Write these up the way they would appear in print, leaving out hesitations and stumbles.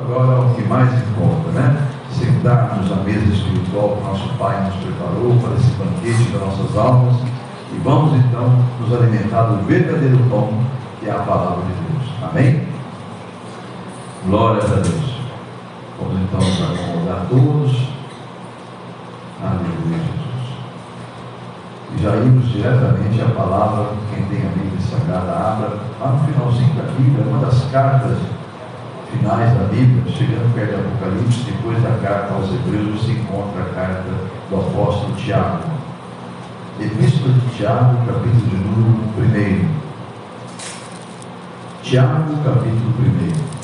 agora é o que mais importa, né? Sentar-nos à mesa espiritual que nosso Pai nos preparou para esse banquete das nossas almas, e vamos então nos alimentar do verdadeiro pão, que é a palavra de Deus. Amém? Glória a Deus. Vamos então nos acomodar todos. Aleluia, Jesus. E já irmos diretamente à palavra. Quem tem a Bíblia Sagrada, abra lá no finalzinho da Bíblia, uma das cartas finais da Bíblia, chegando perto do Apocalipse. Depois da carta aos Hebreus se encontra a carta do apóstolo Tiago. Epístola de Tiago, capítulo de número 1. Tiago, capítulo 1.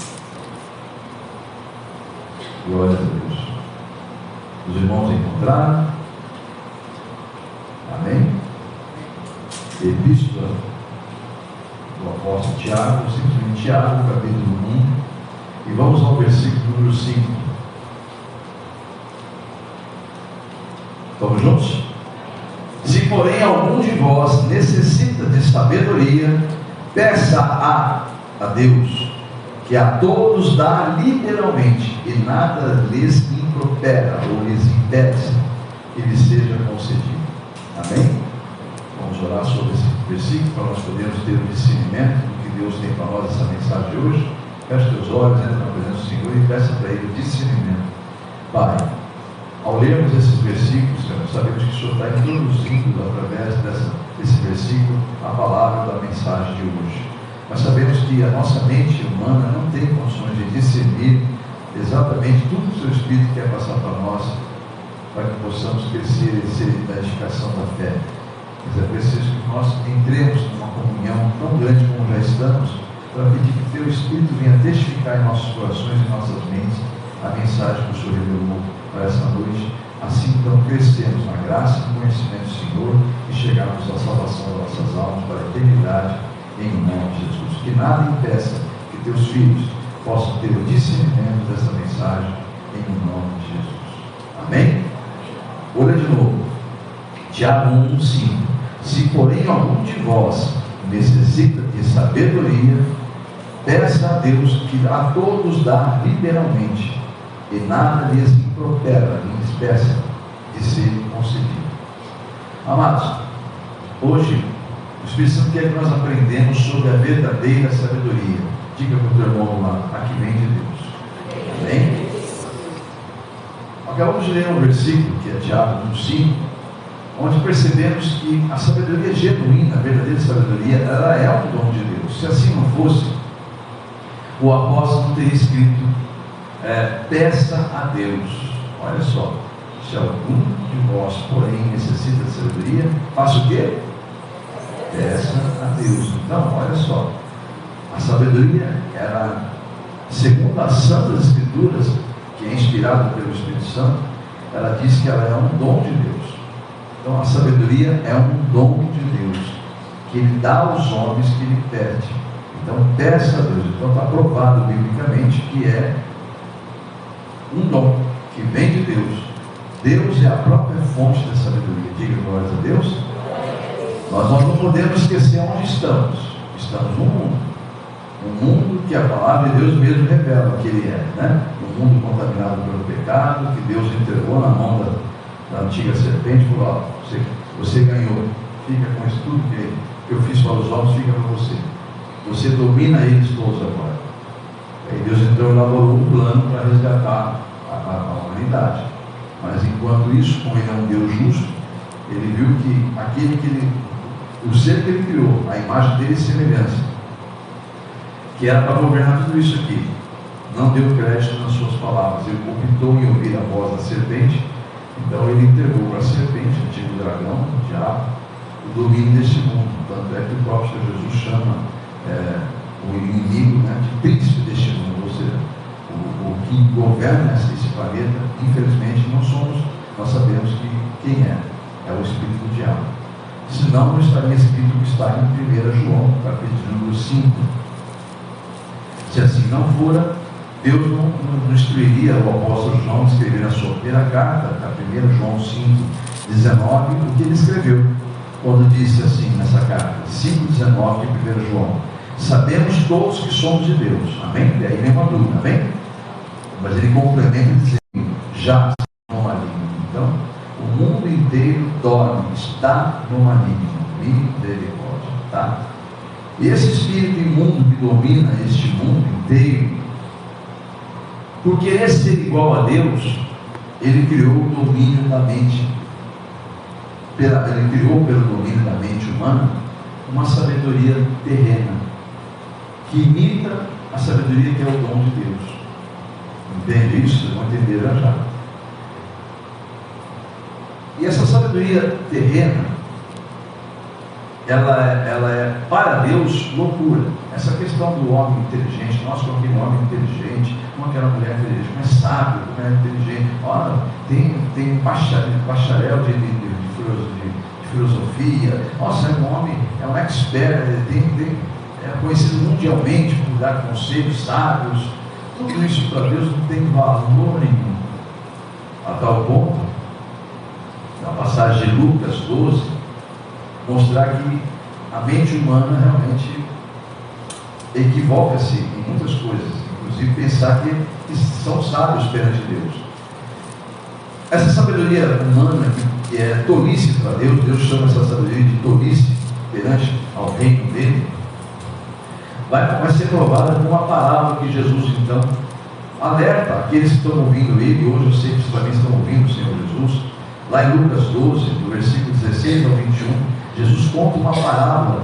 Glória a Deus. Os irmãos encontraram? Amém? Epístola do apóstolo Tiago, simplesmente Tiago, capítulo 1. E vamos ao versículo número 5. Estamos juntos? Se porém algum de vós necessita de sabedoria, peça a Deus, que a todos dá liberalmente, e nada lhes impropera ou lhes impede que lhes seja concedido. Amém? Vamos orar sobre esse versículo para nós podermos ter o discernimento do que Deus tem para nós essa mensagem de hoje. Feche teus olhos, entra na presença do Senhor e peça para Ele o discernimento. Pai, ao lermos esses versículos, Senhor, sabemos que o Senhor está introduzindo através desse versículo a palavra da mensagem de hoje. Mas sabemos que a nossa mente humana não tem condições de discernir exatamente tudo que o Seu Espírito quer passar para nós, para que possamos crescer e ser da edificação da fé. Mas é preciso que nós entremos numa comunhão tão grande como já estamos, para pedir que o Teu Espírito venha testificar em nossos corações e nossas mentes a mensagem que o Senhor revelou para essa noite. Assim então crescemos na graça e no conhecimento do Senhor e chegarmos à salvação das nossas almas para a eternidade, em nome de Jesus. Que nada impeça que Teus filhos possam ter o discernimento dessa mensagem, em nome de Jesus. Amém? Olha de novo, Tiago 1:5. Se porém algum de vós necessita de sabedoria, peça a Deus, que a todos dá liberalmente, e nada lhes impropera, lhes peça de ser concedido. Amados, hoje o Espírito Santo quer que nós aprendemos sobre a verdadeira sabedoria. Diga para o teu irmão lá, a que vem de Deus. Amém? Acabamos de ler um versículo, que é Tiago 1:5, onde percebemos que a sabedoria genuína, a verdadeira sabedoria, ela é um dom de Deus. Se assim não fosse, o apóstolo não teria escrito, peça a Deus. Olha só, se algum de vós, porém, necessita de sabedoria, faça o quê? Peça a Deus. Então, olha só, a sabedoria, ela, segundo as Santas Escrituras, que é inspirada pelo Espírito Santo, ela diz que ela é um dom de Deus. Então, a sabedoria é um dom de Deus, que Ele dá aos homens que Ele pede. Então, peça a Deus. Então, está provado biblicamente que é um dom que vem de Deus. Deus é a própria fonte da sabedoria. Diga glória a Deus. Nós não podemos esquecer onde estamos. Estamos no mundo. Um mundo que a palavra de Deus mesmo revela que Ele é, né? Um mundo contaminado pelo pecado, que Deus entregou na mão da antiga serpente e falou: você ganhou, fica com isso tudo que eu fiz para os homens, fica para você. Você domina eles todos agora. Aí Deus então elaborou um plano para resgatar a humanidade. Mas enquanto isso, como Ele é um Deus justo, Ele viu que o ser que Ele criou, a imagem dele e semelhança, que era para governar tudo isso aqui, não deu crédito nas suas palavras. Ele optou em ouvir a voz da serpente. Então Ele entregou para a serpente, o antigo dragão, o diabo, o domínio deste mundo. Tanto é que o próprio Senhor Jesus chama o inimigo, né, de príncipe deste mundo. Ou seja, o que governa esse planeta, infelizmente, não somos. Nós sabemos que quem é o espírito do diabo. Senão não estaria escrito o que está em 1 João, capítulo número 5. Se assim não fora, Deus não instruiria o apóstolo João a escrever na sua primeira carta, a 1 João 5:19, o que ele escreveu, quando disse assim nessa carta, 5:19 de 1 João: sabemos todos que somos de Deus. Amém? E aí vem uma dúvida, amém? Mas ele complementa dizendo: já no maligno. Então, o mundo inteiro dorme, está no maligno. Misericórdia, tá? E esse espírito imundo que domina este mundo inteiro, por querer ser igual a Deus, ele criou o domínio da mente. Ele criou pelo domínio da mente humana uma sabedoria terrena, que imita a sabedoria que é o dom de Deus. Entende isso? Vocês vão entender já. E essa sabedoria terrena, ela é para Deus loucura. Essa questão do homem inteligente, nós como aquele homem inteligente, como aquela mulher inteligente, como é sábio, como é inteligente. Olha, tem bacharel de filosofia. Nossa, é um homem, é um expert, é conhecido mundialmente por dar conselhos sábios. Tudo isso para Deus não tem valor nenhum. A tal ponto, na passagem de Lucas 12, mostrar que a mente humana realmente equivoca-se em muitas coisas, inclusive pensar que são sábios perante Deus. Essa sabedoria humana que é tolice para Deus, Deus chama essa sabedoria de tolice perante ao reino dele, vai ser provada com uma palavra que Jesus então alerta aqueles que estão ouvindo ele. Hoje eu sei que vocês também estão ouvindo o Senhor Jesus. Lá em Lucas 12, do versículo 16 ao 21, Jesus conta uma parábola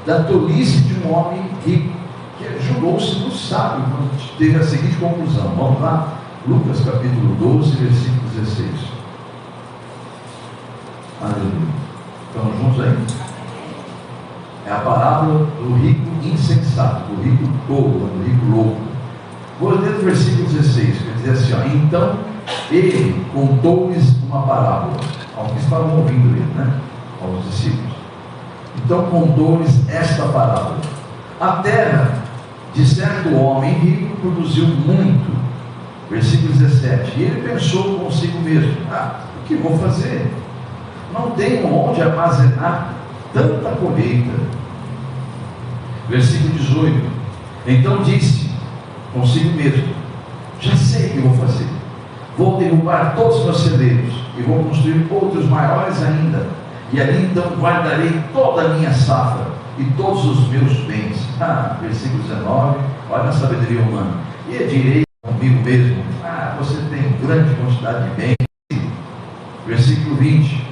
da tolice de um homem rico, que julgou-se muito sábio, quando teve a seguinte conclusão. Vamos lá? Lucas capítulo 12, versículo 16. Aleluia. Estamos juntos aí? É a parábola do rico insensato, do rico tolo, do rico louco. Vou ler o versículo 16, quer dizer assim, ó: então ele contou-lhes uma parábola, aos que estavam ouvindo ele, né? Aos discípulos. Então contou-lhes esta parábola: a terra de certo homem rico produziu muito. Versículo 17: e ele pensou consigo mesmo: o que vou fazer? Não tenho onde armazenar tanta colheita. Versículo 18: então disse consigo mesmo: já sei o que vou fazer. Vou derrubar todos os meus celeiros e vou construir outros maiores ainda, e ali então guardarei toda a minha safra e todos os meus bens. Versículo 19, olha a sabedoria humana: e eu direi comigo mesmo: você tem grande quantidade de bens. Versículo 20: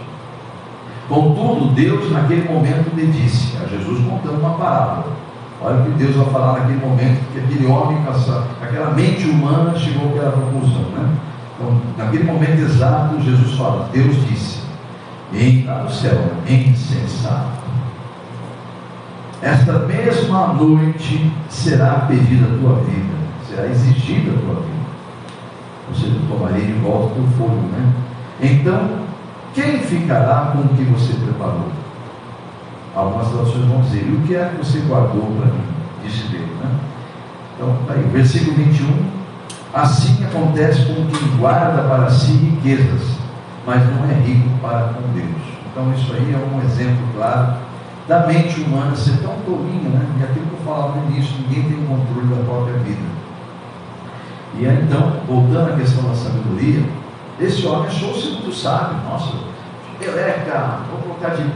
contudo Deus naquele momento lhe disse, a Jesus contando uma parábola. Olha o que Deus vai falar naquele momento, que aquele homem, aquela mente humana chegou àquela conclusão, né? Então, naquele momento exato, Jesus fala: Deus disse lá no céu, insensato, esta mesma noite será pedida a tua vida, será exigida a tua vida. Você tomarei de volta o teu fôlego, né? Então, quem ficará com o que você preparou? Algumas traduções vão dizer: e o que é que você guardou para mim? Disse Deus, né? Então, aí, versículo 21: assim acontece com quem guarda para si riquezas, mas não é rico para com Deus. Então, isso aí é um exemplo claro da mente humana ser tão tolinha, né? E aquilo que eu falava no início: ninguém tem o controle da própria vida. E aí, então, voltando à questão da sabedoria, esse homem achou-se muito sábio. Nossa,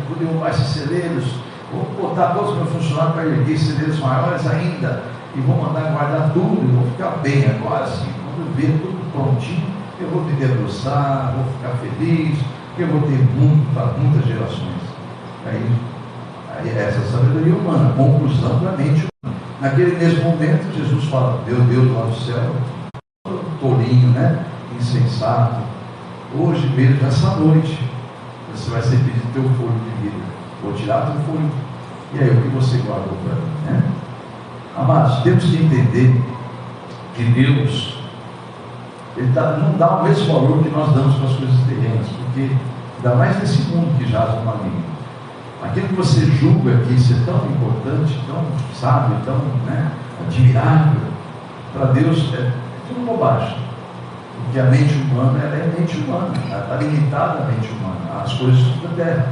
vou derrubar esses celeiros, vou botar todos os meus funcionários para erguer celeiros maiores ainda, e vou mandar guardar tudo, e vou ficar bem agora sim. Quando eu ver tudo prontinho, eu vou me debruçar, vou ficar feliz, porque eu vou ter muito para muitas gerações. Aí essa sabedoria humana, conclusão da mente humana. Naquele mesmo momento, Jesus fala: meu Deus lá no céu, tolinho, né? Insensato, hoje mesmo, nessa noite, você vai ser pedido teu fôlego de vida. Vou tirar teu fôlego. E aí, o que você guardou para mim, né? Amados, temos que entender que Deus, Ele não dá o mesmo valor que nós damos para as coisas terrenas, porque ainda mais nesse mundo que jaz no maligno. Aquilo que você julga aqui ser tão importante, tão sábio, tão, né, admirável, para Deus é tudo bobagem. Porque a mente humana, ela é mente humana, ela está limitada à mente humana, às coisas da terra.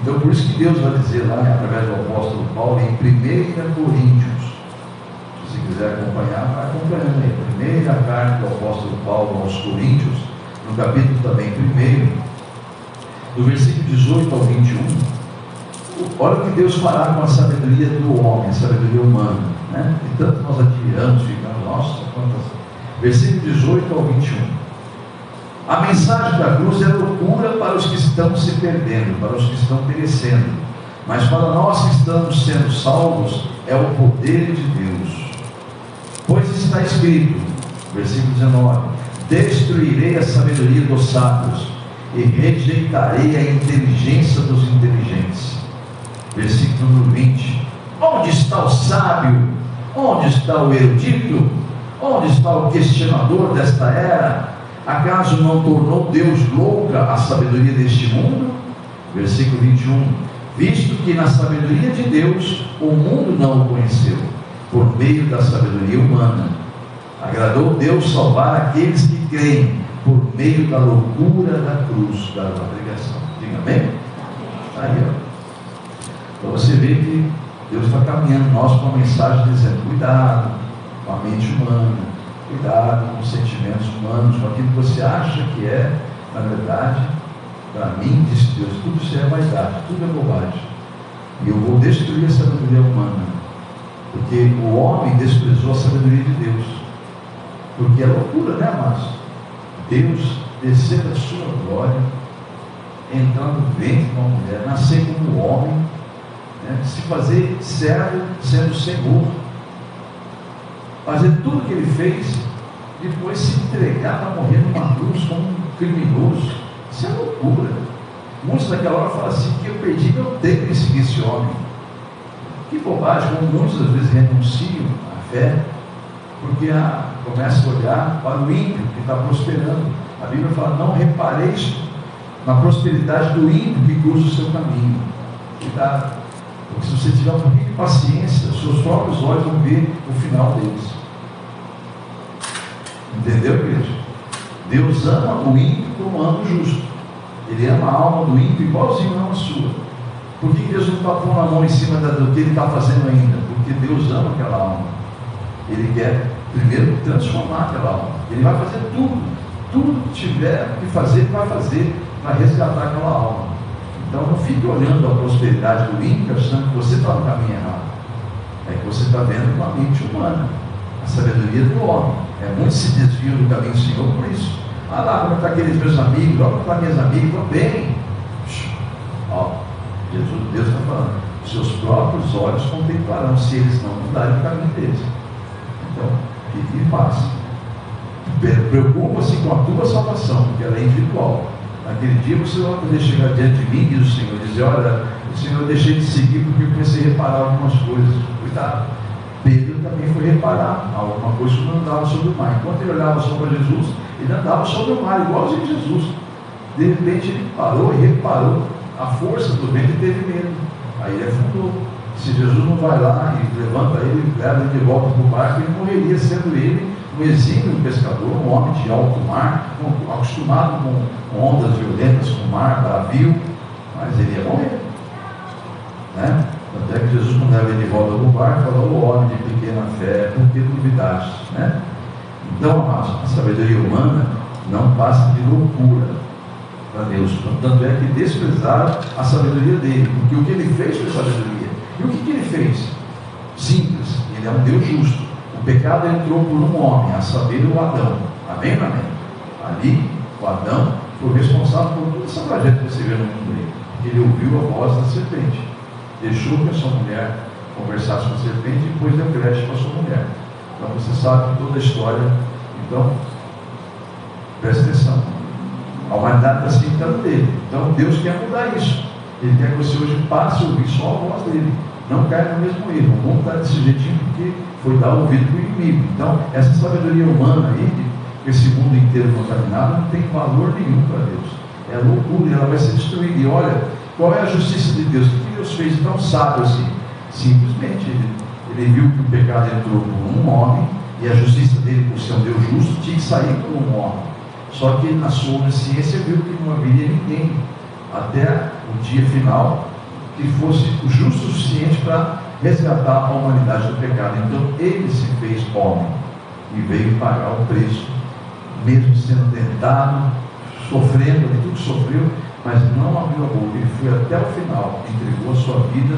Então, por isso que Deus vai dizer lá, através do apóstolo Paulo, em 1 Coríntios Se quiser acompanhar, vai acompanhando aí. Primeira carta do apóstolo Paulo aos Coríntios, no capítulo também 1, do versículo 18 ao 21, olha o que Deus fará com a sabedoria do homem, a sabedoria humana, né? E tanto nós admiramos, ficamos, nossa, quantas. Versículo 18 ao 21. A mensagem da cruz é loucura para os que estão se perdendo, para os que estão perecendo, mas para nós que estamos sendo salvos, é o poder de Deus. Pois está escrito, versículo 19: destruirei a sabedoria dos sábios e rejeitarei a inteligência dos inteligentes. Versículo 20: onde está o sábio? Onde está o erudito? Onde está o questionador desta era? Acaso não tornou Deus louca a sabedoria deste mundo? Versículo 21: visto que na sabedoria de Deus o mundo não o conheceu, por meio da sabedoria humana, agradou Deus salvar aqueles que creem, por meio da loucura da cruz, da pregação. Diga amém? Aí, ó. Então você vê que Deus está caminhando nós com uma mensagem dizendo: cuidado com a mente humana, cuidado com os sentimentos humanos, com aquilo que você acha que é, na verdade, para mim, diz Deus, tudo isso é vaidade, tudo é bobagem. E eu vou destruir a sabedoria humana, porque o homem desprezou a sabedoria de Deus. Porque é loucura, né, amados? Deus descer da sua glória, entrar no ventre de uma mulher, nascer como homem, né, se fazer servo, sendo Senhor, fazer tudo o que ele fez, depois se entregar para morrer numa cruz como um criminoso. Isso é loucura. Muitos naquela hora falam assim: que eu perdi meu tempo em seguir esse homem. Que bobagem, como muitos às vezes renunciam à fé, porque começa a olhar para o ímpio que está prosperando. A Bíblia fala: não repareis na prosperidade do ímpio que cruza o seu caminho. Cuidado, porque se você tiver um pouquinho de paciência, seus próprios olhos vão ver o final deles. Entendeu, igreja? Deus ama o ímpio como ama o justo. Ele ama a alma do ímpio igualzinho ama a sua. Por que Deus não está pondo a mão em cima do que ele está fazendo ainda? Porque Deus ama aquela alma. Ele quer primeiro transformar aquela alma. Ele vai fazer tudo que tiver que fazer, ele vai fazer para resgatar aquela alma. Então não fique olhando a prosperidade do ímpio achando que você está no caminho errado. É que você está vendo com a mente humana, a sabedoria do homem. Muitos se desviam do caminho do Senhor por isso. Ah lá, como estão aqueles meus amigos, olha como estão minhas amigas, estão bem. Ó, Deus está falando: seus próprios olhos contemplarão se eles não mudarem o caminho deles. Então, fique em paz. Preocupa-se com a tua salvação, porque ela é individual. Naquele dia você vai poder chegar diante de mim, diz o Senhor, e dizer: olha, o Senhor, eu deixei de seguir porque eu comecei a reparar algumas coisas. Cuidado. Pedro também foi reparar alguma coisa que não andava sobre o mar. Enquanto ele olhava só para Jesus, ele andava sobre o mar, igualzinho Jesus. De repente ele parou e reparou a força do vento e teve medo. Aí ele afundou. Se Jesus não vai lá e levanta ele, leva ele de volta para o barco, ele morreria, sendo ele um exímio pescador, um homem de alto mar, acostumado com ondas violentas, com mar bravio, mas ele ia morrer, né? Até que Jesus, quando leva ele de volta para o barco, falou: o homem de pequena fé, por que duvidaste, né? Então, amados, a sabedoria humana não passa de loucura para Deus. Tanto é que desprezaram a sabedoria dele, porque o que ele fez foi sabedoria. E o que ele fez? Simples, ele é um Deus justo. O pecado entrou por um homem, a saber, o Adão. Amém, amém? Ali, o Adão foi responsável por toda essa tragédia que você vê no mundo aí. Ele ouviu a voz da serpente, deixou que a sua mulher conversasse com a serpente e depois deu crédito para a sua mulher. Então você sabe toda a história. Então, presta atenção. A humanidade está se pintando dele. Então Deus quer mudar isso. Ele quer que você hoje passe a ouvir só a voz dele. Não caia no mesmo erro. O mundo está desse jeitinho porque foi dar ouvido para o inimigo. Então, essa sabedoria humana aí, esse mundo inteiro contaminado, não tem valor nenhum para Deus. É loucura, ela vai ser destruída. E olha, qual é a justiça de Deus? O que Deus fez tão sábio assim? Simplesmente, ele viu que o pecado entrou por um homem, e a justiça dele, por ser um Deus justo, tinha que sair por um homem. Só que na sua onisciência viu que não haveria ninguém, até o dia final, que fosse justo o suficiente para resgatar a humanidade do pecado. Então ele se fez homem e veio pagar o preço, mesmo sendo tentado, sofrendo tudo que sofreu, mas não abriu a boca. Ele foi até o final, entregou a sua vida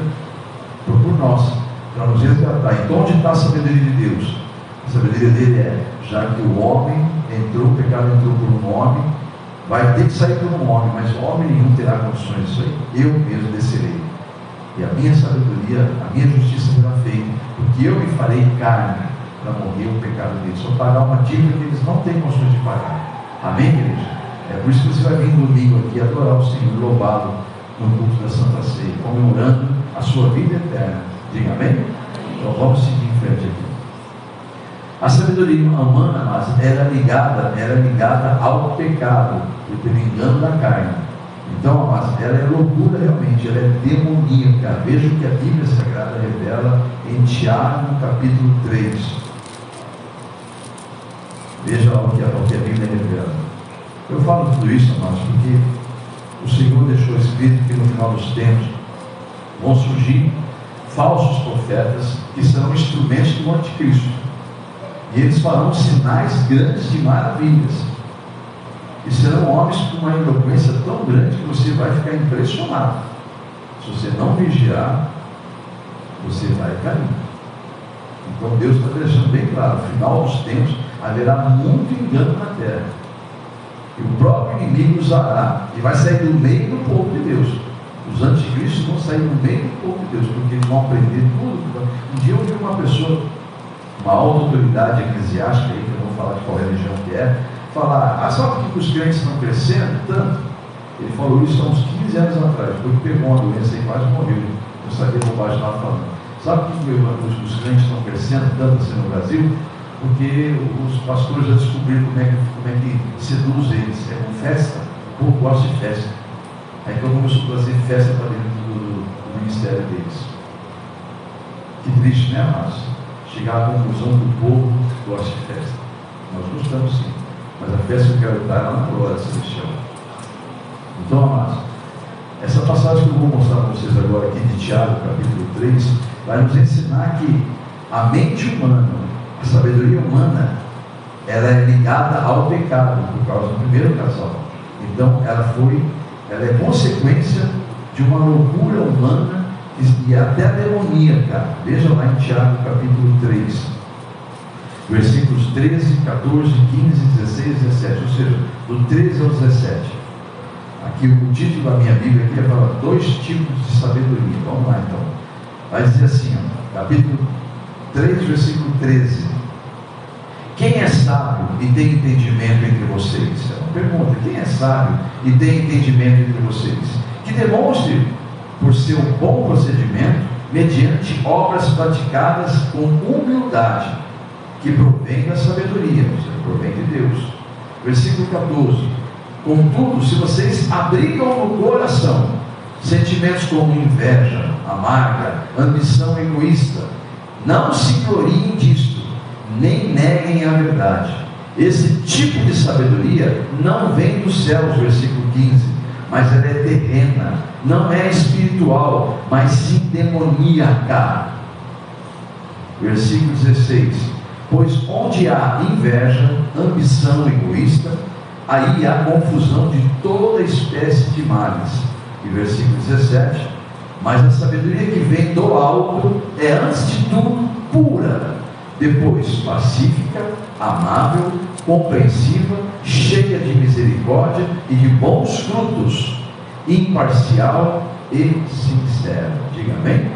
por nós, para nos resgatar. Então onde está a sabedoria de Deus? A sabedoria dele é, já que o homem entrou, o pecado entrou por um homem, vai ter que sair por um homem, mas homem nenhum terá condições disso aí. Eu mesmo descerei, e a minha sabedoria, a minha justiça será feita, porque eu me farei carne para morrer o pecado deles, só pagar uma dívida que eles não têm condições de pagar. Amém, igreja? É por isso que você vai vir domingo aqui adorar o Senhor, louvá-lo no culto da Santa Ceia, comemorando a sua vida eterna. Diga amém? Então vamos seguir em frente aqui. A sabedoria humana, mas era ligada ao pecado, pelo engano da carne. Então, mas ela é loucura realmente, ela é demoníaca. Veja o que a Bíblia Sagrada revela em Tiago, capítulo 3. Veja o que a Bíblia revela. Eu falo tudo isso, amados, porque o Senhor deixou escrito que no final dos tempos vão surgir falsos profetas que serão instrumentos do anticristo, e eles farão sinais grandes de maravilhas, e serão homens com uma eloquência tão grande que você vai ficar impressionado. Se você não vigiar, você vai cair. Então Deus está deixando bem claro, no final dos tempos haverá muito engano na terra, e o próprio inimigo usará, e vai sair do meio do povo de Deus. Os anticristos vão sair do meio do povo de Deus, porque eles vão aprender tudo. Um dia eu vi uma pessoa, uma alta autoridade eclesiástica, aí, que eu vou falar de qual religião que é, falar, sabe por que os crentes estão crescendo tanto? Ele falou isso há uns 15 anos atrás, depois que pegou uma doença e quase morreu. Eu sabia a bobagem estava falando. Sabe por que os crentes estão crescendo tanto assim no Brasil? Porque os pastores já descobriram como é que seduz eles. É com festa. O povo gosta de festa. Aí então começou a trazer festa para dentro do ministério deles. Que triste, né, amados? Chegar à conclusão que o povo gosta de festa. Nós gostamos sim, mas a festa que eu quero dar é lá na glória celestial. Então, amados, essa passagem que eu vou mostrar para vocês agora aqui de Tiago, capítulo 3, vai nos ensinar que a mente humana, a sabedoria humana, ela é ligada ao pecado, por causa do primeiro casal. Então ela é consequência de uma loucura humana e até demoníaca. Veja lá em Tiago capítulo 3, versículos 13, 14, 15, 16, 17, ou seja, do 13 ao 17. Aqui o título da minha Bíblia aqui é para 2 tipos de sabedoria. Vamos lá então. Vai dizer assim, capítulo 3, versículo 13. Quem é sábio e tem entendimento entre vocês? É uma pergunta. Quem é sábio e tem entendimento entre vocês? Que demonstre por seu bom procedimento, mediante obras praticadas com humildade, que provém da sabedoria, ou seja, provém de Deus. Versículo 14. Contudo, se vocês abrigam no coração sentimentos como inveja, amarga, ambição egoísta, não se gloriem disto, nem neguem a verdade. Esse tipo de sabedoria não vem dos céus, versículo 15, mas ela é terrena, não é espiritual, mas sim demoníaca. Versículo 16. Pois onde há inveja, ambição egoísta, aí há confusão de toda espécie de males. E versículo 17. Mas a sabedoria que vem do alto é antes de tudo pura, depois pacífica, amável, compreensiva, cheia de misericórdia e de bons frutos, imparcial e sincera. Diga amém?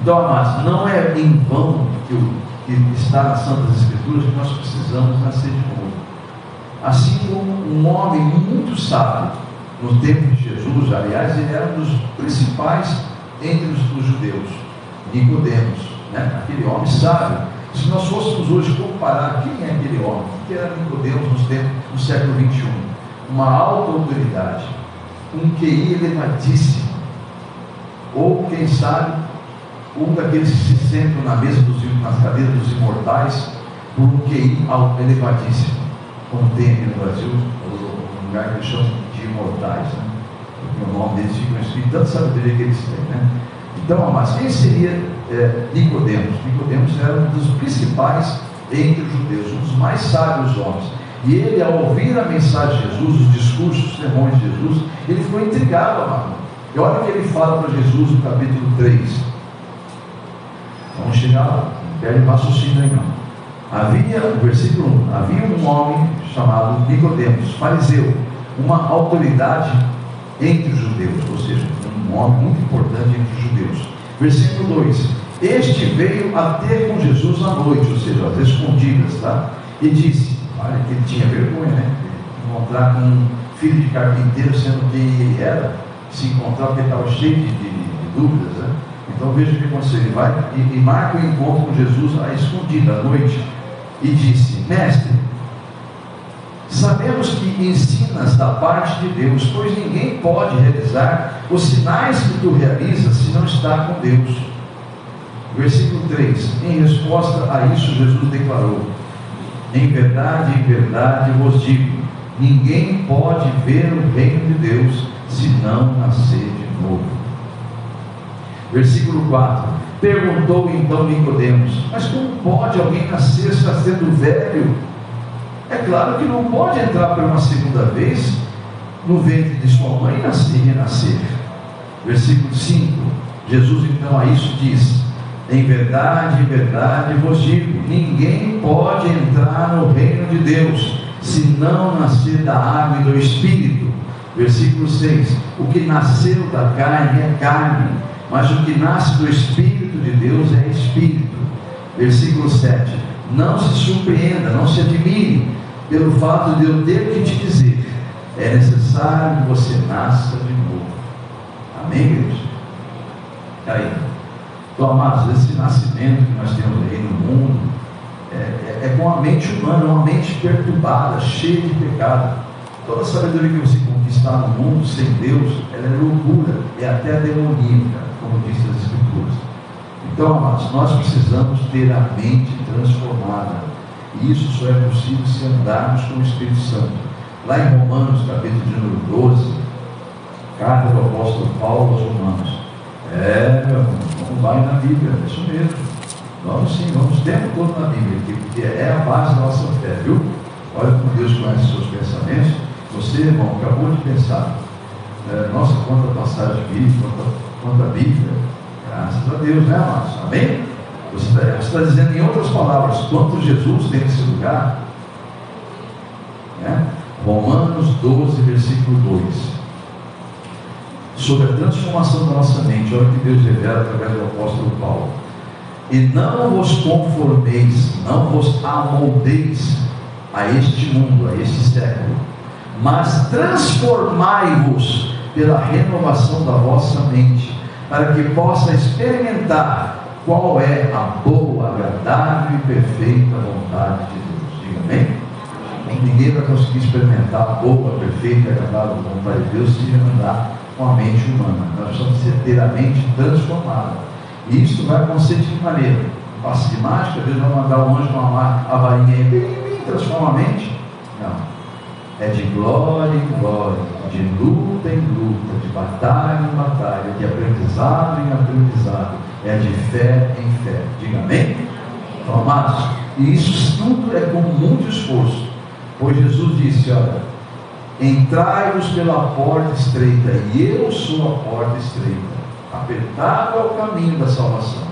Então, amados, não é em vão que está nas Santas Escrituras que nós precisamos nascer de novo. Assim como um homem muito sábio no tempo de Jesus, aliás, ele era um dos principais entre os judeus, Nicodemos, né? Aquele homem sábio. Se nós fôssemos hoje comparar quem é aquele homem, que era Nicodemos no século 21, uma alta autoridade, um QI elevadíssimo, ou quem sabe um daqueles que se sentam nas cadeiras dos imortais, por um QI elevadíssimo, como tem aqui no Brasil, um lugar que eles chamam de imortais, né? Porque o nome deles fica escrito, tanta sabedoria que eles têm, né? Então, mas quem seria Nicodemos? Nicodemos era um dos principais entre os judeus, um dos mais sábios homens. E ele, ao ouvir a mensagem de Jesus, os discursos, os sermões de Jesus, ele ficou intrigado, amado. E olha o que ele fala para Jesus no capítulo 3. Vamos chegar lá, não perde raciocínio aí não. No versículo 1, havia um homem chamado Nicodemos, fariseu, uma autoridade entre os judeus, ou seja, um homem muito importante entre os judeus. Versículo 2, este veio a ter com Jesus à noite, ou seja, às escondidas, tá? E disse, olha que ele tinha vergonha, né? Encontrar com um filho de carpinteiro, sendo que ele era, se encontrar porque estava cheio de dúvidas, né? Então veja o que aconteceu, ele vai e marca o encontro com Jesus à escondida, à noite, e disse, mestre, sabemos que ensinas da parte de Deus, pois ninguém pode realizar os sinais que tu realizas se não está com Deus. Versículo 3, em resposta a isso Jesus declarou, em verdade vos digo, ninguém pode ver o reino de Deus se não nascer de novo. Versículo 4, perguntou então Nicodemos, mas como pode alguém nascer sendo velho? É claro que não pode entrar por uma segunda vez no ventre de sua mãe e renascer. Versículo 5, Jesus então a isso diz, em verdade vos digo, ninguém pode entrar no reino de Deus se não nascer da água e do Espírito. Versículo 6, o que nasceu da carne é carne, mas o que nasce do Espírito de Deus é Espírito. Versículo 7, não se surpreenda, não se admire pelo fato de eu ter que te dizer, é necessário que você nasça de novo. Amém, igreja? Aí, então, amados, esse nascimento que nós temos aí no mundo é com a mente humana, uma mente perturbada, cheia de pecado. Toda sabedoria que você conquistar no mundo sem Deus, ela é loucura, é até demoníaca, como diz as Escrituras. Então, amados, nós precisamos ter a mente transformada, e isso só é possível se andarmos com o Espírito Santo. Lá em Romanos, capítulo de número 12, carta do apóstolo Paulo aos Romanos. Meu irmão, vamos vai na Bíblia, é isso mesmo. Vamos sim, vamos o tempo todo na Bíblia, porque é a base da nossa fé, viu? Olha como Deus conhece os seus pensamentos. Você, irmão, acabou de pensar, nossa, quanta passagem bíblica, quanta Bíblia, graças a Deus, né, amados? Amém? Você está dizendo em outras palavras, quanto Jesus tem nesse lugar, né? Romanos 12, versículo 2. Sobre a transformação da nossa mente, olha o que Deus revela através do apóstolo Paulo. E não vos conformeis, não vos amoldeis a este mundo, a este século, mas transformai-vos pela renovação da vossa mente, para que possa experimentar qual é a boa, agradável e perfeita vontade de Deus. Diga amém? Ninguém vai conseguir experimentar a boa, perfeita e agradável vontade de Deus se andar com a mente humana. Nós precisamos ter a mente transformada, e isso vai acontecer de que maneira? Um passe de mágica, Deus vai mandar um anjo com a varinha e transforma a mente? Não, é de glória em glória, de luta em luta, de batalha em batalha, de aprendizado em aprendizado, é de fé em fé. Diga amém? Então, amados, e isso tudo é com muito esforço, pois Jesus disse, olha, entrai-vos pela porta estreita, e eu sou a porta estreita, apertado é o caminho da salvação.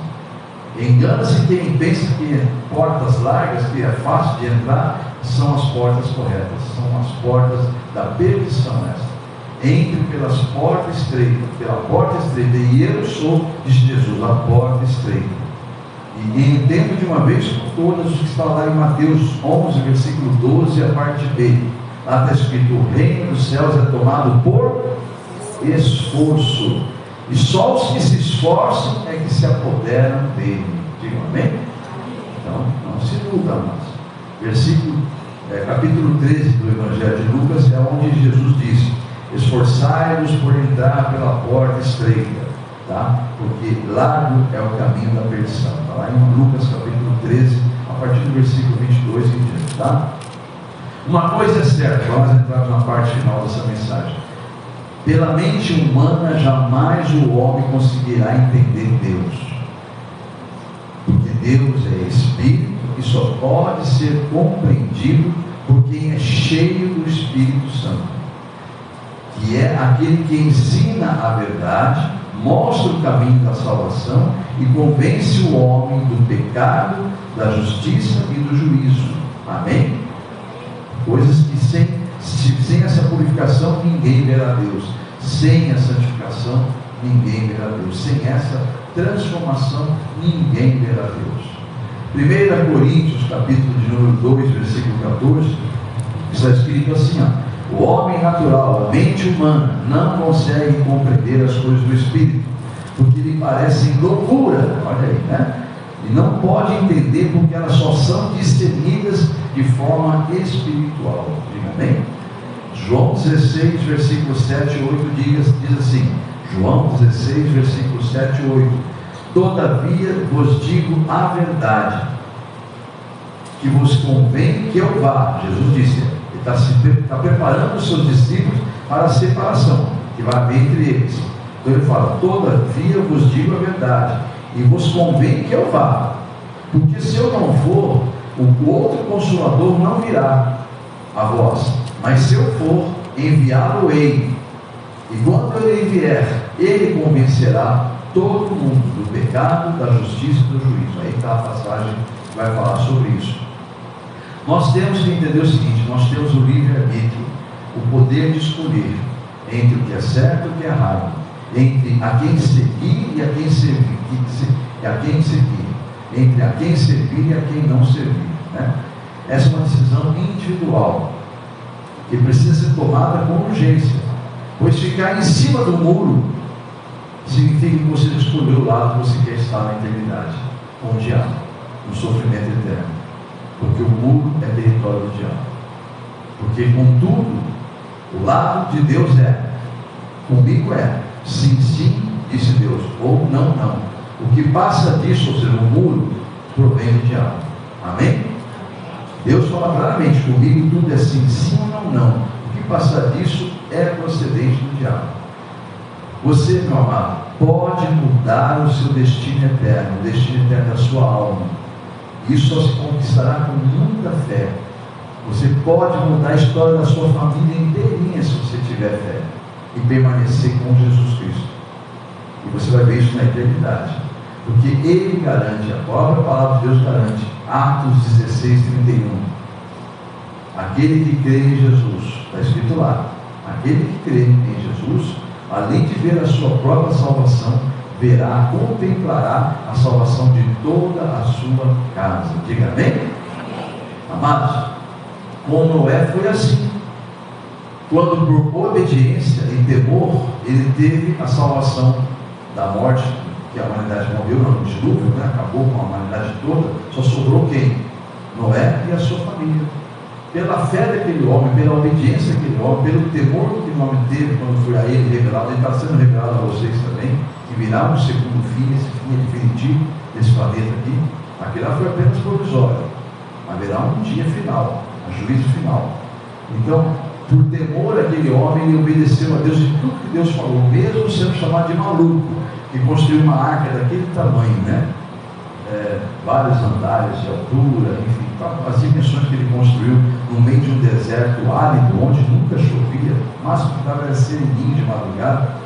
Engana-se quem pensa que portas largas, que é fácil de entrar, são as portas corretas, são as portas da perdição esta. Entre pelas portas estreitas, pela porta estreita, e eu sou, diz Jesus, a porta estreita. E entendo de uma vez por todas o que está lá em Mateus 11, versículo 12, a parte B. Lá está escrito, o reino dos céus é tomado por esforço, e só os que se esforçam é que se apoderam dele. Digam amém? Então, não se iluda, mas capítulo 13 do Evangelho de Lucas é onde Jesus disse, esforçai-vos por entrar pela porta estreita, tá? Porque largo é o caminho da perdição. Está lá em Lucas capítulo 13, a partir do versículo 22 em diante, tá? Uma coisa é certa, vamos entrar na parte final dessa mensagem. Pela mente humana jamais o homem conseguirá entender Deus, porque Deus é Espírito e só pode ser compreendido por quem é cheio do Espírito Santo, que é aquele que ensina a verdade, mostra o caminho da salvação e convence o homem do pecado, da justiça e do juízo. Amém? Coisas que sem essa purificação ninguém verá Deus, sem a santificação ninguém verá Deus, sem essa transformação ninguém verá Deus. 1 Coríntios capítulo de número 2, versículo 14, está escrito assim, o homem natural, a mente humana, não consegue compreender as coisas do Espírito, porque lhe parecem loucura, olha aí, né? E não pode entender porque elas só são discernidas de forma espiritual. Diga bem? João 16, versículo 7 e 8 diz assim, João 16, versículo 7 e 8, todavia vos digo a verdade, que vos convém que eu vá. Jesus disse, ele está preparando os seus discípulos para a separação que vai haver entre eles. Então ele fala, todavia vos digo a verdade, e vos convém que eu vá, porque se eu não for, o outro Consolador não virá a vós, mas se eu for, enviá-lo-ei, e quando ele vier, ele convencerá todo mundo do pecado, da justiça e do juízo. Aí está a passagem que vai falar sobre isso. Nós temos que entender o seguinte, nós temos o livre-arbítrio, o poder de escolher entre o que é certo e o que é errado, entre a quem seguir e a quem servir, entre a quem servir e a quem não servir, né? Essa é uma decisão individual, que precisa ser tomada com urgência, pois ficar em cima do muro significa que você escolheu o lado que você quer estar na eternidade, com o diabo, no sofrimento eterno, porque o muro é território do diabo, porque contudo, o lado de Deus comigo sim, sim, disse Deus, ou não, não. O que passa disso, ou seja, o muro, provém do diabo. Amém? Deus fala claramente, comigo tudo é sim, sim ou não, não. O que passa disso é procedente do diabo. Você, meu amado, pode mudar o seu destino eterno, o destino eterno da sua alma. Isso só se conquistará com muita fé. Você pode mudar a história da sua família inteirinha se você tiver fé e permanecer com Jesus Cristo. E você vai ver isso na eternidade, porque Ele garante, a própria palavra de Deus garante, Atos 16, 31, aquele que crê em Jesus, está escrito lá, aquele que crê em Jesus, além de ver a sua própria salvação, verá, contemplará a salvação de toda a sua casa. Diga amém? Amados, com Noé foi assim. Quando por obediência e temor, ele teve a salvação da morte, que a humanidade morreu no dilúvio, né? Acabou com a humanidade toda, só sobrou quem? Noé e a sua família. Pela fé daquele homem, pela obediência daquele homem, pelo temor que o homem teve quando foi a ele revelado, ele está sendo revelado a vocês também, que virá um segundo fim, esse fim é definitivo desse planeta aqui. Aquele lá foi apenas provisório, haverá um dia final, um juízo final. Então, por temor àquele homem, ele obedeceu a Deus em tudo que Deus falou, mesmo sendo chamado de maluco, que construiu uma arca daquele tamanho, né? Vários andares de altura, enfim, as dimensões que ele construiu no meio de um deserto árido, onde nunca chovia, o máximo que dava era sereninho de madrugada.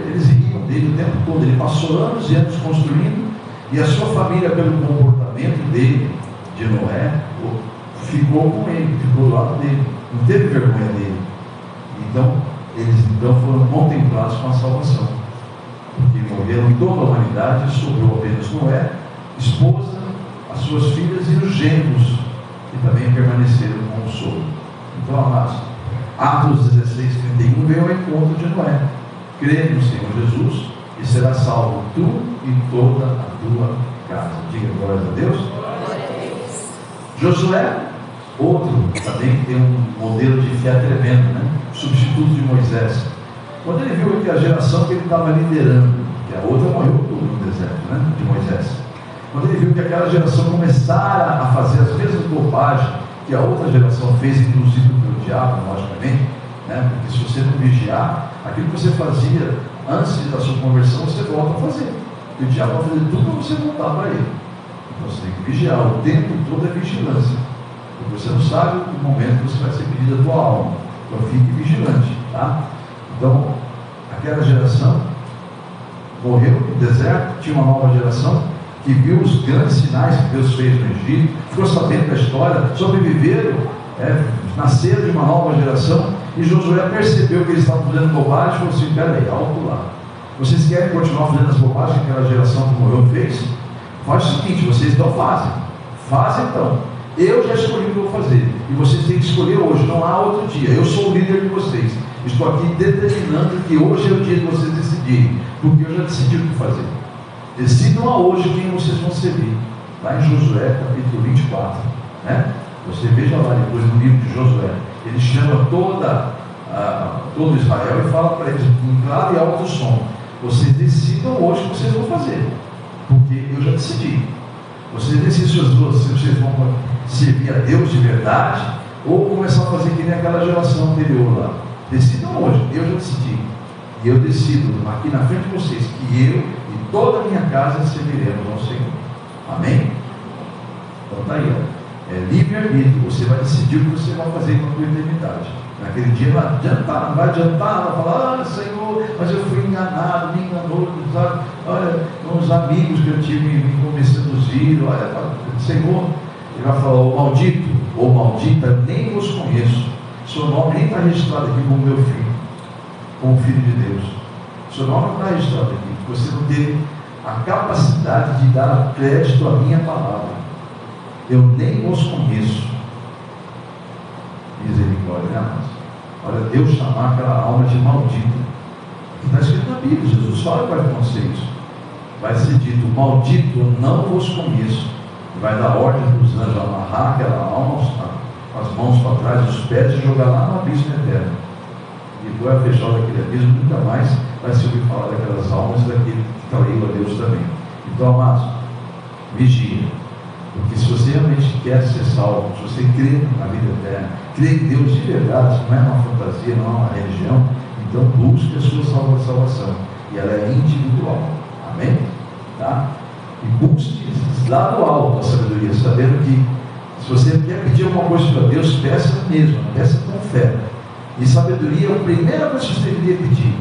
Eles riam dele o tempo todo. Ele passou anos e anos construindo, e a sua família, pelo comportamento dele, de Noé, ficou com ele, ficou do lado dele, não teve vergonha dele. Então, eles foram contemplados com a salvação, porque morreram toda a humanidade, sobrou apenas Noé, esposa, as suas filhas e os genros, que também permaneceram com o sogro. Então, amados, Atos 16, 31 veio ao encontro de Noé. Crê no Senhor Jesus e será salvo tu e toda a tua casa. Diga glória a Deus. Josué, outro também que tem um modelo de fé tremendo, né? Substituto de Moisés. Quando ele viu que a geração que ele estava liderando, que a outra morreu tudo no deserto, né? De Moisés. Quando ele viu que aquela geração começara a fazer as mesmas bobagens que a outra geração fez, inclusive pelo diabo, logicamente, né? Porque se você não vigiar, aquilo que você fazia antes da sua conversão, você volta a fazer. E o diabo vai fazer tudo para você voltar para ele. Então você tem que vigiar, o tempo todo é vigilância. Porque você não sabe o momento que você vai ser pedido a tua alma. Então fique vigilante, tá? Então, aquela geração morreu no deserto, tinha uma nova geração que viu os grandes sinais que Deus fez no Egito, ficou sabendo da história, sobreviveram, nasceram de uma nova geração, e Josué percebeu que eles estavam fazendo bobagem e falou assim: peraí, alto lá, vocês querem continuar fazendo as bobagens que aquela geração que morreu fez? Faz o seguinte, vocês não fazem, então, eu já escolhi o que eu vou fazer, e vocês têm que escolher hoje, não há outro dia, eu sou o líder de vocês, estou aqui determinando que hoje é o dia de vocês decidirem, porque eu já decidi o que fazer. Decidam a hoje quem vocês vão servir. Lá em Josué, capítulo 24, né? Você veja lá depois no livro de Josué, ele chama todo Israel e fala para eles em claro e alto som: vocês decidam hoje o que vocês vão fazer, porque eu já decidi. Vocês decidem se vocês vão servir a Deus de verdade ou começar a fazer que nem aquela geração anterior lá. Decidam hoje, eu já decidi. E eu decido aqui na frente de vocês que eu e toda a minha casa serviremos ao Senhor. Amém? Então está aí, ó. É livre-arbítrio. Você vai decidir o que você vai fazer com a sua eternidade. Naquele dia não vai adiantar, não falar: Senhor, mas eu fui enganado, me enganou, sabe? Olha, os amigos que eu tive me seduziram, olha, Senhor, ele vai falar: ô maldito, ou maldita, nem vos conheço, seu nome nem está registrado aqui como meu filho, como filho de Deus, seu nome não está registrado aqui, você não teve a capacidade de dar crédito à minha palavra, eu nem vos conheço. Misericórdia, né? Olha, Deus chamar aquela alma de maldita, que está escrito na Bíblia. Jesus fala que vai acontecer isso, vai ser dito: maldito, eu não vos conheço, e vai dar ordem para os anjos amarrar aquela alma com as mãos para trás dos pés e jogar lá no abismo eterno, e depois vai fechar daquele abismo, nunca mais vai se ouvir falar daquelas almas e daquele que traiu a Deus também. Então, amados, vigia. Porque se você realmente quer ser salvo, se você crê na vida eterna, crê em Deus de verdade, não é uma fantasia, não é uma religião, então busque a sua salvação, e ela é individual. Amém? Tá? E busque lá do alto a sabedoria, sabendo que se você quer pedir alguma coisa para Deus, peça mesmo, peça com fé. E sabedoria é a primeira coisa que você deveria pedir,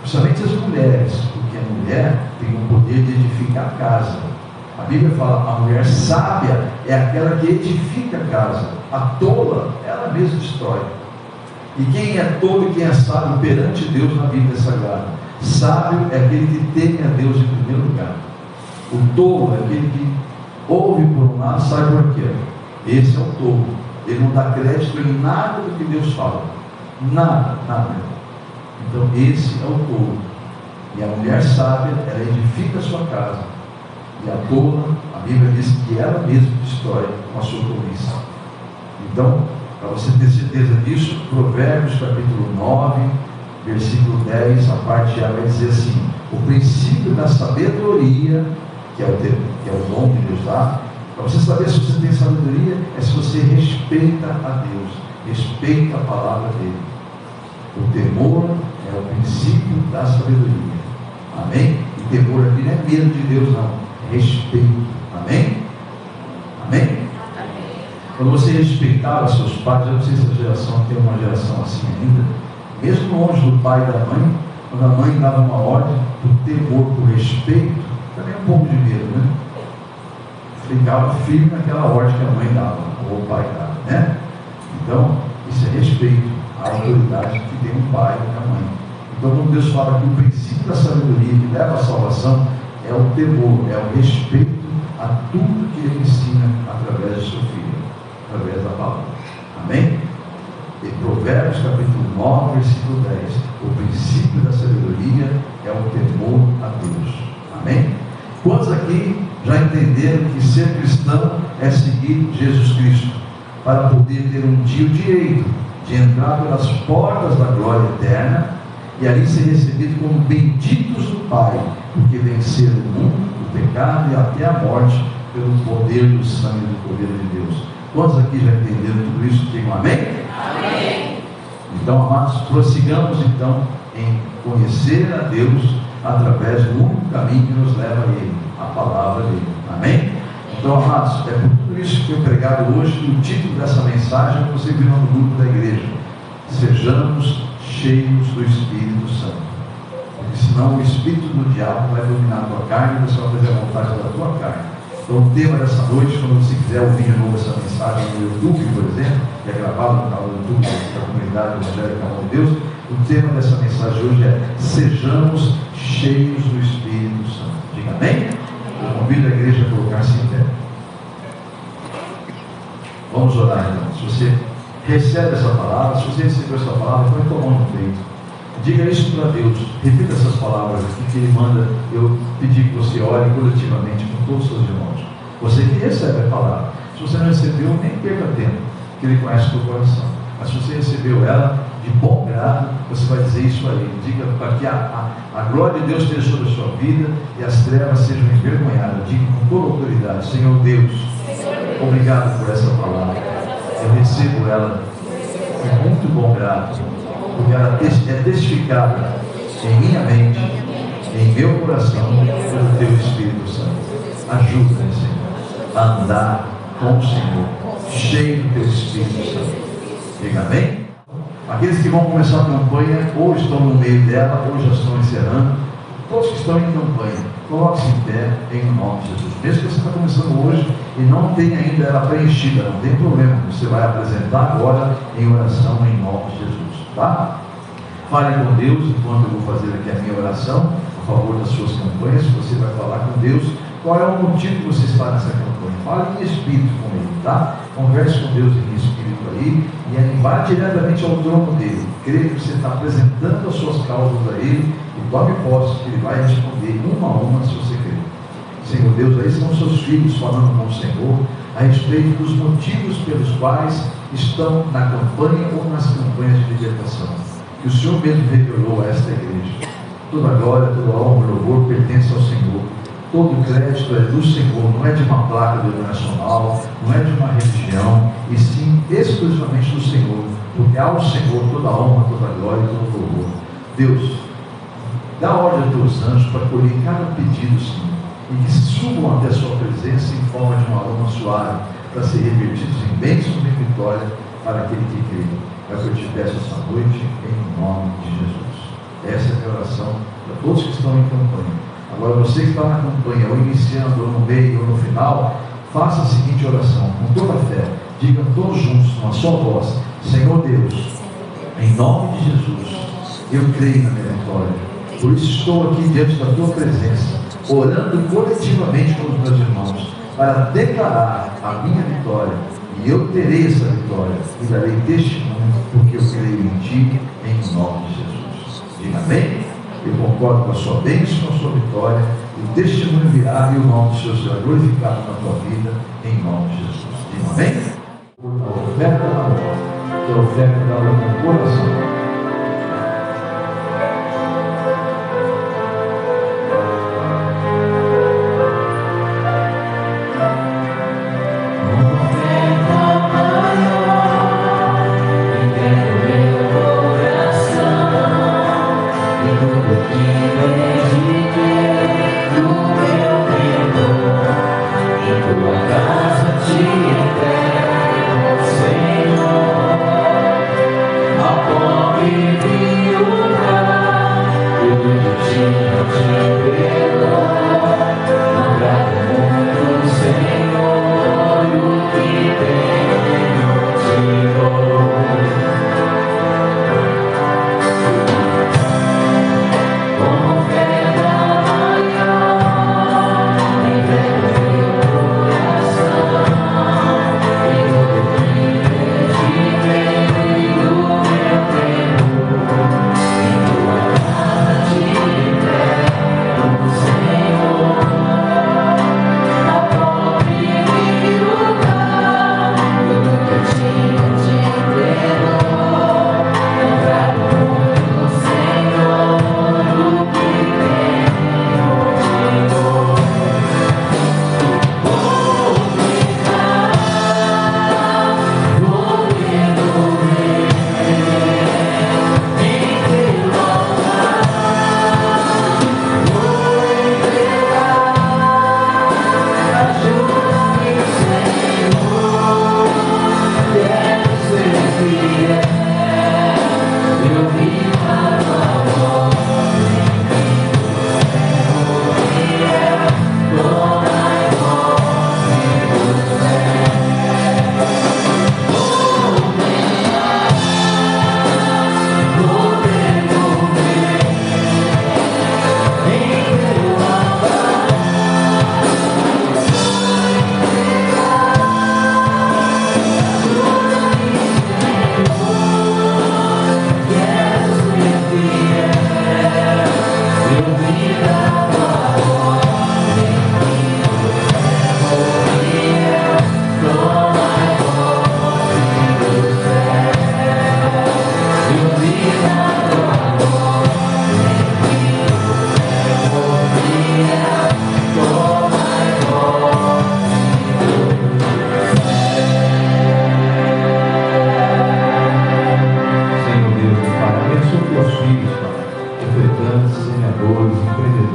principalmente as mulheres, porque a mulher tem o poder de edificar a casa. A Bíblia fala: a mulher sábia é aquela que edifica a casa, a tola, ela mesma destrói. E quem é tolo e quem é sábio perante Deus na Bíblia Sagrada? Sábio é aquele que teme a Deus em primeiro lugar. O tolo é aquele que ouve por um lado, sabe por quê. Esse é o tolo. Ele não dá crédito em nada do que Deus fala. Nada. Então esse é o tolo. E a mulher sábia, ela edifica a sua casa. E a tola, a Bíblia diz que ela mesma destrói com a sua tolice. Então, para você ter certeza disso, Provérbios capítulo 9, versículo 10, a parte A vai dizer assim: o princípio da sabedoria, que é o dom que Deus dá, para você saber se você tem sabedoria, é se você respeita a Deus, respeita a palavra dele. O temor é o princípio da sabedoria. Amém? E temor aqui não é medo de Deus, não. Respeito. Amém? Amém? Quando você respeitava seus pais, eu não sei se a geração tem uma geração assim ainda, mesmo longe do pai e da mãe, quando a mãe dava uma ordem, por temor, por respeito, também um pouco de medo, né? Ficava firme naquela ordem que a mãe dava, ou o pai dava, né? Então, isso é respeito à autoridade que tem um pai e uma mãe. Então, quando Deus fala que o princípio da sabedoria que leva à salvação é o temor, é o respeito a tudo que ele ensina através do seu filho, através da palavra. Amém? E Provérbios capítulo 9, versículo 10: o princípio da sabedoria é o temor a Deus. Amém? Quantos aqui já entenderam que ser cristão é seguir Jesus Cristo, para poder ter um dia o direito de entrar pelas portas da glória eterna e ali ser recebido como benditos do Pai, porque venceram o mundo, o pecado e até a morte pelo poder do sangue do Cordeiro de Deus? Quantos aqui já entenderam tudo isso? Digam amém? Amém. Então, amados, prossigamos então em conhecer a Deus através do único caminho que nos leva a Ele, a palavra dele. Amém? Então, amados, é por tudo isso que eu pregado hoje, e o título dessa mensagem você viu no grupo da igreja: sejamos cheios do Espírito Santo. Porque senão o espírito do diabo vai dominar a tua carne e você vai fazer a vontade da tua carne. Então, o tema dessa noite, quando você quiser ouvir de novo essa mensagem no YouTube, por exemplo, que é gravado no canal do YouTube da comunidade evangélica Amor de Deus, o tema dessa mensagem hoje é: sejamos cheios do Espírito Santo. Diga amém? Eu convido a igreja a colocar-se em pé. Vamos orar então. Se você recebe essa palavra, se você recebeu essa palavra, põe tua mão no peito. Diga isso para Deus. Repita essas palavras que Ele manda eu pedir que você ore coletivamente com todos os seus irmãos. Você que recebe a palavra. Se você não recebeu, nem perca tempo, que Ele conhece o teu coração. Mas se você recebeu ela de bom grado, você vai dizer isso a Ele. Diga para que a glória de Deus esteja sobre a sua vida e as trevas sejam envergonhadas. Diga com toda autoridade: Senhor Deus, obrigado por essa palavra. Eu recebo ela com muito bom grado, porque ela é testificada em minha mente, em meu coração, pelo Teu Espírito Santo. Ajuda-me, Senhor, a andar com o Senhor, cheio do Teu Espírito Santo. Diga amém? Aqueles que vão começar a campanha, ou estão no meio dela, ou já estão encerrando, todos que estão em campanha, coloque-se em pé em nome de Jesus. Mesmo que você está começando hoje e não tenha ainda ela preenchida, não tem problema, você vai apresentar agora em oração em nome de Jesus, tá? Fale com Deus enquanto eu vou fazer aqui a minha oração a favor das suas campanhas. Você vai falar com Deus qual é o motivo que você está nessa campanha. Fale em espírito com Ele, tá? Converse com Deus em espírito aí e vá diretamente ao trono dele. Creia que você está apresentando as suas causas a Ele e tome posse que Ele vai responder uma a uma se você crer. Senhor Deus, aí são seus filhos falando com o Senhor a respeito dos motivos pelos quais estão na campanha ou nas campanhas de libertação, que o Senhor mesmo revelou a esta igreja. Toda glória, toda honra, louvor pertence ao Senhor. Todo crédito é do Senhor, não é de uma placa denominacional, não é de uma religião, e sim exclusivamente do Senhor, porque ao Senhor toda honra, toda glória e todo louvor. Deus, dá ordem aos teus anjos para colher cada pedido, Senhor, e que subam até a sua presença em forma de um aroma suave, para ser revertidos em bênçãos e vitória para aquele que crê. É o que eu te peço esta noite, em nome de Jesus. Essa é a minha oração para todos que estão em campanha. Agora, você que está na campanha, ou iniciando, ou no meio, ou no final, faça a seguinte oração, com toda a fé. Digam todos juntos, numa só voz: Senhor Deus, em nome de Jesus, eu creio na minha vitória. Por isso estou aqui diante da Tua presença, orando coletivamente com os meus irmãos, para declarar a minha vitória. E eu terei essa vitória e darei testemunho, porque eu creio em Ti, em nome de Jesus. Diga amém? Eu concordo com a sua bênção, com a sua vitória, e o testemunho virá e o nome do Senhor será glorificado na tua vida, em nome de Jesus. Diga amém? A oferta da mão, que é a oferta dada com o coração. Senhor, a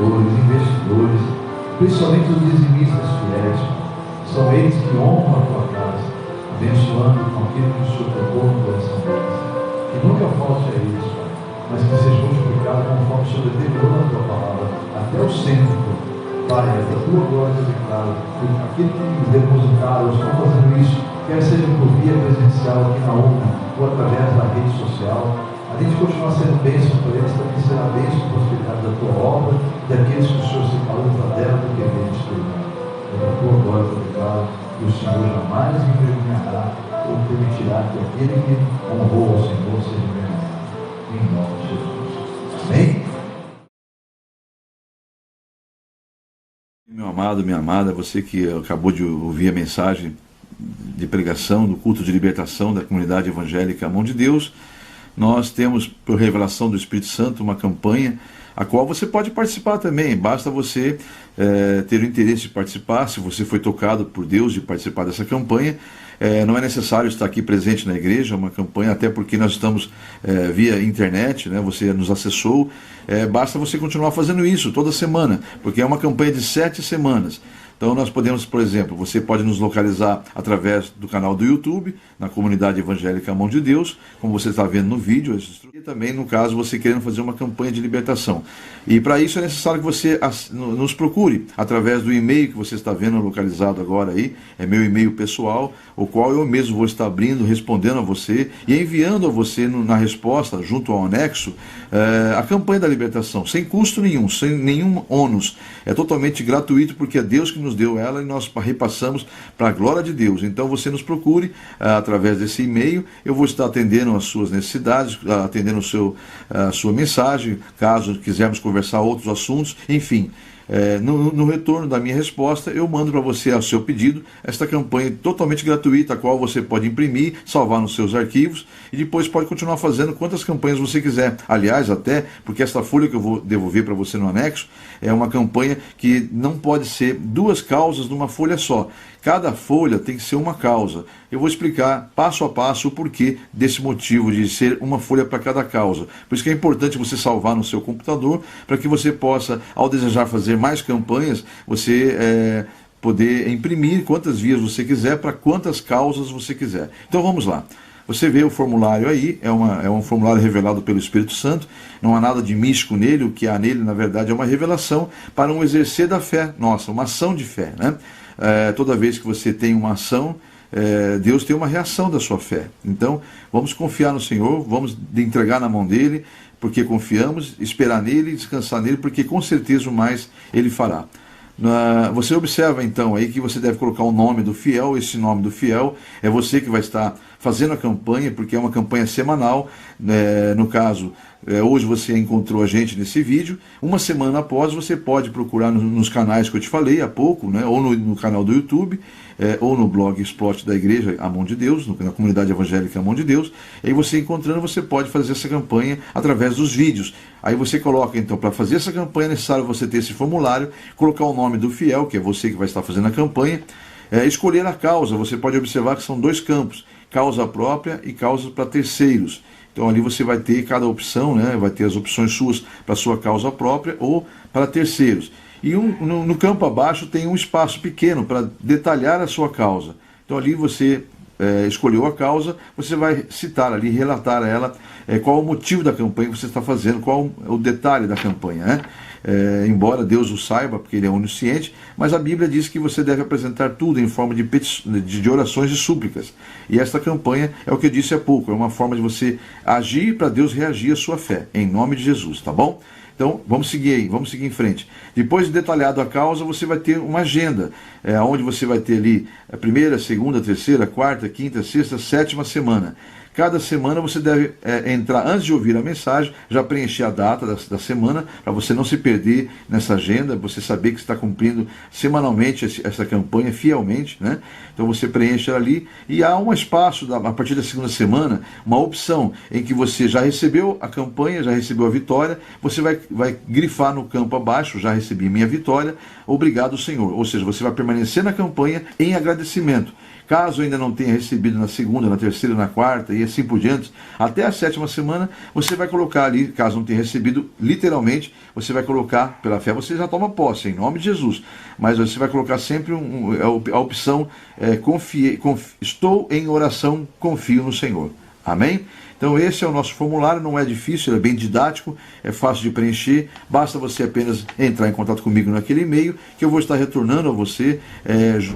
cooperadores, investidores, principalmente os dizimistas fiéis. São eles que honram a tua casa, abençoando com aquilo que o Senhor tocou no coração deles. Que nunca falte a eles, Pai, mas que seja multiplicado conforme o Senhor determinou na tua palavra, até o centro, Pai, é da tua glória, eu declaro, aquele que nos depositaram, estão fazendo isso, quer seja por via presencial aqui na UNA, ou através da rede social, a gente continua sendo bênção por eles, também será bênção e prosperidade da tua obra, daqueles que o Senhor separou para dela, porque é bem externar. É da tua glória, eu declaro, que o Senhor jamais envergonhará ou permitirá que aquele que honrou ao Senhor seja envergonhado. Em nome de Jesus. Amém? Meu amado, minha amada, você que acabou de ouvir a mensagem de pregação do culto de libertação da comunidade evangélica Mão de Deus, nós temos, por revelação do Espírito Santo, uma campanha a qual você pode participar também. Basta você ter o interesse de participar. Se você foi tocado por Deus de participar dessa campanha, não é necessário estar aqui presente na igreja. É uma campanha, até porque nós estamos via internet, né? Você nos acessou. Basta você continuar fazendo isso toda semana, porque é uma campanha de 7 semanas. Então nós podemos, por exemplo, você pode nos localizar através do canal do YouTube, na comunidade evangélica Mão de Deus, como você está vendo no vídeo, e também no caso você querendo fazer uma campanha de libertação. E para isso é necessário que você nos procure através do e-mail que você está vendo localizado agora aí, é meu e-mail pessoal, o qual eu mesmo vou estar abrindo, respondendo a você e enviando a você na resposta, junto ao anexo, a campanha da libertação, sem custo nenhum, sem nenhum ônus. É totalmente gratuito, porque é Deus que nos deu ela e nós repassamos para a glória de Deus. Então você nos procure através desse e-mail, eu vou estar atendendo as suas necessidades, atendendo a sua mensagem, caso quisermos conversar outros assuntos, enfim. No retorno da minha resposta, eu mando para você, ao seu pedido, esta campanha totalmente gratuita, a qual você pode imprimir, salvar nos seus arquivos e depois pode continuar fazendo quantas campanhas você quiser. Aliás, até porque esta folha que eu vou devolver para você no anexo é uma campanha que não pode ser 2 causas numa folha só. Cada folha tem que ser uma causa. Eu vou explicar passo a passo o porquê desse motivo de ser uma folha para cada causa. Por isso que é importante você salvar no seu computador, para que você possa, ao desejar fazer mais campanhas, você poder imprimir quantas vias você quiser, para quantas causas você quiser. Então vamos lá. Você vê o formulário aí, é um formulário revelado pelo Espírito Santo, não há nada de místico nele, o que há nele, na verdade, é uma revelação para um exercer da fé nossa, uma ação de fé, né? Toda vez que você tem uma ação, Deus tem uma reação da sua fé. Então, vamos confiar no Senhor, vamos entregar na mão dele, porque confiamos, esperar nele e descansar nele, porque com certeza o mais ele fará. Você observa então aí que você deve colocar o nome do fiel. Esse nome do fiel é você que vai estar fazendo a campanha, porque é uma campanha semanal. No caso, hoje você encontrou a gente nesse vídeo. Uma semana após, você pode procurar nos canais que eu te falei há pouco, né? Ou no canal do YouTube, ou no blog Explode da Igreja A Mão de Deus, na comunidade evangélica A Mão de Deus. E aí você encontrando, você pode fazer essa campanha através dos vídeos. Aí você coloca, então, para fazer essa campanha é necessário você ter esse formulário, colocar o nome do fiel, que é você que vai estar fazendo a campanha, escolher a causa. Você pode observar que são 2 campos, causa própria e causa para terceiros. Então ali você vai ter cada opção, né? Vai ter as opções suas para sua causa própria ou para terceiros. E no campo abaixo tem um espaço pequeno para detalhar a sua causa. Então ali você escolheu a causa, você vai citar ali, relatar a ela qual o motivo da campanha que você está fazendo, qual o detalhe da campanha, né? Embora Deus o saiba, porque Ele é onisciente, mas a Bíblia diz que você deve apresentar tudo em forma de orações e súplicas. E esta campanha é o que eu disse há pouco, é uma forma de você agir para Deus reagir à sua fé, em nome de Jesus, tá bom? Então, vamos seguir aí, vamos seguir em frente. Depois de detalhado a causa, você vai ter uma agenda, onde você vai ter ali a primeira, segunda, terceira, quarta, quinta, sexta, 7ª semana. Cada semana você deve entrar, antes de ouvir a mensagem, já preencher a data da semana, para você não se perder nessa agenda, você saber que está cumprindo semanalmente essa campanha fielmente, né? Então você preenche ali e há um espaço, a partir da 2ª semana, uma opção em que você já recebeu a campanha, já recebeu a vitória, você vai grifar no campo abaixo, já recebi minha vitória, obrigado Senhor. Ou seja, você vai permanecer na campanha em agradecimento. Caso ainda não tenha recebido na segunda, na terceira, na quarta e assim por diante, até a 7ª semana, você vai colocar ali, caso não tenha recebido, literalmente, você vai colocar, pela fé, você já toma posse, em nome de Jesus. Mas você vai colocar sempre a opção, estou em oração, confio no Senhor. Amém? Então esse é o nosso formulário, não é difícil, ele é bem didático, é fácil de preencher, basta você apenas entrar em contato comigo naquele e-mail, que eu vou estar retornando a você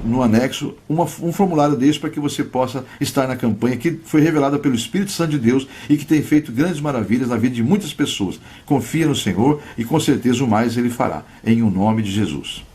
no anexo um formulário desse para que você possa estar na campanha que foi revelada pelo Espírito Santo de Deus e que tem feito grandes maravilhas na vida de muitas pessoas. Confia no Senhor e com certeza o mais Ele fará, em o nome de Jesus.